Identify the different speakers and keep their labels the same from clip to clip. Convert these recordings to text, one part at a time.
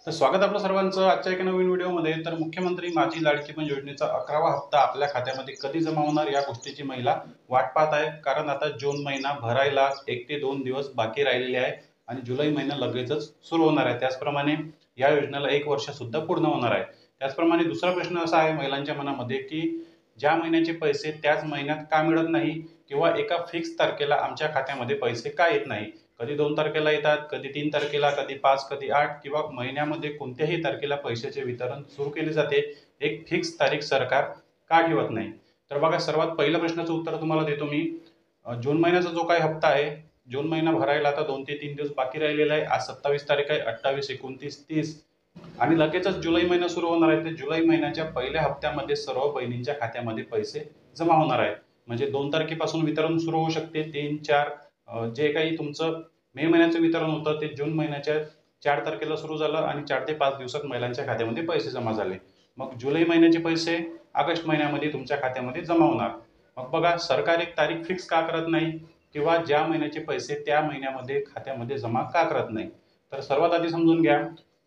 Speaker 1: तर स्वागत आपलं सर्वांचं आजच्या एका नवीन व्हिडिओमध्ये। तर मुख्यमंत्री माझी लाडकी बहीण योजनेचा 11वा हप्ता आपल्या खात्यामध्ये कधी जमा होणार या गोष्टीची महिला वाट पाहत आहे। कारण आता जून महिना भरायला 1 ते 2 दिवस बाकी राहिलेले आहे आणि जुलै महिना लगेचच सुरू होणार आहे। त्याचप्रमाणे या योजनेला 1 वर्ष सुद्धा पूर्ण होणार आहे। त्याचप्रमाणे दुसरा प्रश्न असा आहे महिलांच्या मनामध्ये की ज्या महिन्याचे पैसे त्याच महिन्यात का मिळत नाही किंवा एका फिक्स तारखेला आमच्या खात्यामध्ये पैसे का येत नाही। कधी 2 तारखेला येतात, कधी 3 तारखेला, कधी 5, कधी 8 किंवा महिन्यामध्ये कोणत्याही तारखेला पैशाचे वितरण सुरू केले जाते। एक फिक्स तारीख सरकार का ठेवत नाही। तर बघा, सर्वात पहिल्या प्रश्नाचं उत्तर तुम्हाला देतो मी। जून महिन्याचा जो काही हप्ता आहे, जून महिना भरायला आता 2 ते 3 दिवस बाकी राहिलेला आहे। आज 27 तारीख आहे, 28, 29, 30 आणि लगेचच जुलै महिना सुरू होणार आहे। तर जुलै महिन्याच्या पहिल्या हप्त्यामध्ये सर्व बहिणींच्या खात्यामध्ये पैसे जमा होणार आहे। म्हणजे 2 तारखेपासून वितरण सुरू होऊ शकते। 3, 4 जे काही तुमचं मे महिन्याचं वितरण होतं ते जून महिन्याच्या 4 तारखेला सुरू झालं आणि 4 ते 5 दिवसात महिलांच्या खात्यामध्ये पैसे जमा झाले। मग जुलै महिन्याचे पैसे ऑगस्ट महिन्यामध्ये तुमच्या खात्यामध्ये जमा होणार। मग बघा, सरकार एक तारीख फिक्स का करत नाही किंवा ज्या महिन्याचे पैसे त्या महिन्यामध्ये खात्यामध्ये जमा का करत नाही। तर सर्वात आधी समजून घ्या,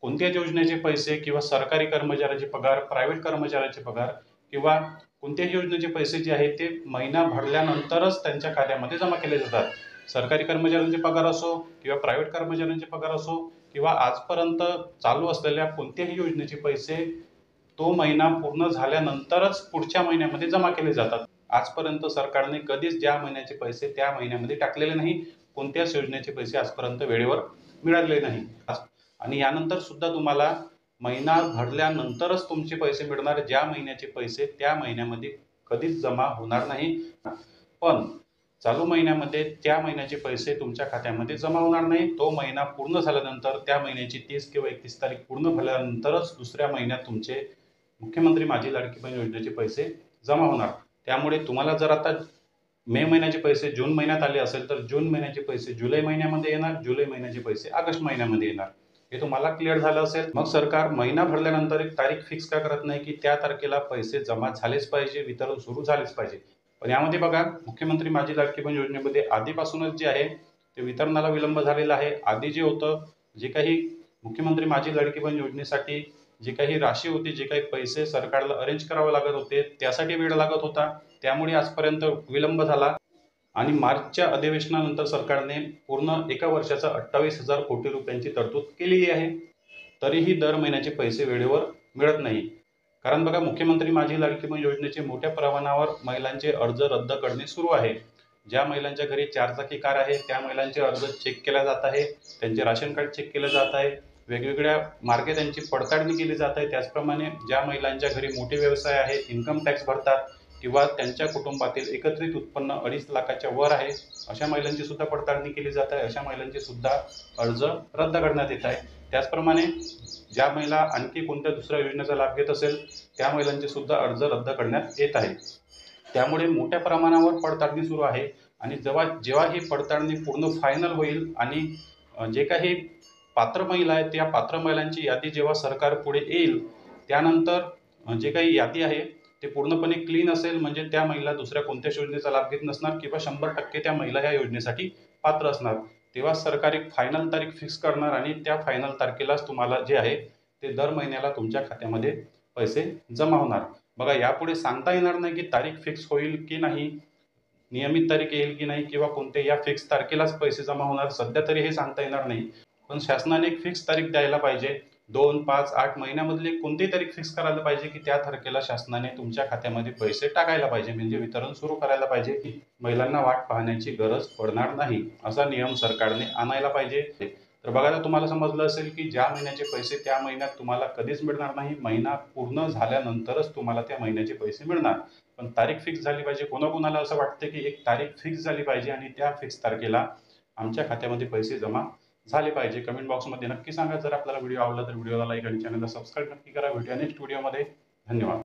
Speaker 1: कोणत्याच योजनेचे पैसे किंवा सरकारी कर्मचाऱ्याचे पगार, प्रायव्हेट कर्मचाऱ्याचे पगार किंवा कोणत्याही योजनेचे पैसे जे आहेत ते महिना भरल्यानंतरच त्यांच्या खात्यामध्ये जमा केले जातात। सरकारी कर्मचाऱ्यांचे पगार असो किंवा प्रायव्हेट कर्मचाऱ्यांचे पगार असो किंवा आजपर्यंत चालू असलेल्या कोणत्याही योजनेचे पैसे तो महिना पूर्ण झाल्यानंतरच पुढच्या महिन्यामध्ये जमा केले जातात। आजपर्यंत सरकारने कधीच ज्या महिन्याचे पैसे त्या महिन्यामध्ये टाकलेले नाही, कोणत्याच योजनेचे पैसे आजपर्यंत वेळेवर मिळालेले नाही। आणि यानंतर सुद्धा तुम्हाला महिना भरल्यानंतरच तुमचे पैसे मिळणार। ज्या महिन्याचे पैसे त्या महिन्यामध्ये कधीच जमा होणार नाही। पण चालू महिन्यामध्ये त्या महिन्याचे पैसे तुमच्या खात्यामध्ये जमा होणार नाही। तो महिना पूर्ण झाल्यानंतर त्या महिन्याची 30 किंवा 31 तारीख पूर्ण झाल्यानंतरच दुसऱ्या महिन्यात तुमचे मुख्यमंत्री माझी लाडकी बहीण योजनेचे पैसे जमा होणार। त्यामुळे तुम्हाला जर आता मे महिन्याचे पैसे जून महिन्यात आले असेल तर जून महिन्याचे पैसे जुलै महिन्यामध्ये येणार, जुलै महिन्याचे पैसे ऑगस्ट महिन्यामध्ये येणार। हे तुम्हाला क्लिअर झालं असेल। मग सरकार महिना भरल्यानंतर एक तारीख फिक्स का करत नाही की त्या तारखेला पैसे जमा झालेच पाहिजे, वितरण सुरू झालेच पाहिजे। पण यामध्ये बघा, मुख्यमंत्री माझी लाडकी बहीण योजनेमध्ये आधीपासूनच जे आहे ते वितरणाला विलंब झालेला आहे। आधी जे होतं, जे काही मुख्यमंत्री माझी लाडकी बहीण योजनेसाठी जी काही राशी होती, जे काही पैसे सरकारला अरेंज करावे लागत होते त्यासाठी वेळ लागत होता, त्यामुळे आजपर्यंत विलंब झाला। आणि मार्चच्या अधिवेशनानंतर सरकारने पूर्ण एका वर्षाचा 28,000 कोटी रुपयांची तरतूद केलेली आहे, तरीही दर महिन्याचे पैसे वेळेवर मिळत नाही। कारण बघा, मुख्यमंत्री माझी लाडकी बहीण योजनेचे मोठ्या प्रमाणावर महिलांचे अर्ज रद्द करणे सुरू आहे। ज्या महिलांच्या घरी 4 चाकी कार आहे त्या महिलांचे अर्ज चेक केला जात आहे, त्यांचे राशन कार्ड चेक केलं जात आहे, वेगवेगळ्या मार्गे त्यांची पडताळणी केली जात आहे। त्याचप्रमाणे ज्या महिलांच्या घरी मोठे व्यवसाय आहे, इन्कम टॅक्स भरतात किंवा त्यांच्या कुटुंबातील एकत्रित उत्पन्न 2.5 लाखाच्या वर आहे, अशा महिलांची सुद्धा पडताळणी केली जात आहे। अशा महिलांचे सुद्धा अर्ज रद्द करण्यात येत आहे। त्याचप्रमाणे ज्या महिला आणखी कोणत्या दुसऱ्या योजनेचा लाभ घेत असेल त्या महिलांचे सुद्धा अर्ज रद्द करण्यात येत आहे। त्यामुळे मोठ्या प्रमाणावर पडताळणी सुरू आहे आणि जेव्हा ही पडताळणी पूर्ण फायनल होईल आणि जे काही पात्र महिला आहेत त्या पात्र महिलांची यादी जेव्हा सरकार पुढे येईल, त्यानंतर जे काही यादी आहे ते पूर्णपणे क्लीन असेल, म्हणजे त्या महिला दुसऱ्या कोणत्याच योजनेचा लाभ घेत नसणार किंवा 100% त्या महिला या योजनेसाठी पात्र असणार। तेव्हा सरकार एक फायनल तारीख फिक्स करणार आणि त्या फायनल तारखेलाच तुम्हाला जे आहे ते दर महिन्याला तुमच्या खात्यामध्ये पैसे जमा होणार। बघा, यापुढे सांगता येणार नाही की तारीख फिक्स होईल की नाही, नियमित तारीख येईल की नाही किंवा कोणत्या या फिक्स तारखेलाच पैसे जमा होणार, सध्या तरी हे सांगता येणार नाही। पण शासनाने एक फिक्स तारीख द्यायला पाहिजे। 2, 5, 8 महिन्यामधली कोणतीही तारीख फिक्स करायला पाहिजे की त्या तारखेला शासनाने तुमच्या खात्यामध्ये पैसे टाकायला पाहिजे, म्हणजे वितरण सुरू करायला पाहिजे की महिलांना वाट पाहण्याची गरज पडणार नाही, असा नियम सरकारने आणायला पाहिजे। तर बघा, आता तुम्हाला समजलं असेल की ज्या महिन्याचे पैसे त्या महिन्यात तुम्हाला कधीच मिळणार नाही, महिना पूर्ण झाल्यानंतरच तुम्हाला त्या महिन्याचे पैसे मिळणार। पण तारीख फिक्स झाली पाहिजे। कोणाकोणाला असं वाटतं की एक तारीख फिक्स झाली पाहिजे आणि त्या फिक्स तारखेला आमच्या खात्यामध्ये पैसे जमा झाले पाहिजे। कमेंट बॉक्समध्ये नक्की सांगा। जर आपल्याला व्हिडिओ आवडला तर व्हिडिओला लाईक आणि चॅनलला सबस्क्राईब नक्की करा। भेटूया नेक्स्ट व्हिडिओमध्ये। धन्यवाद।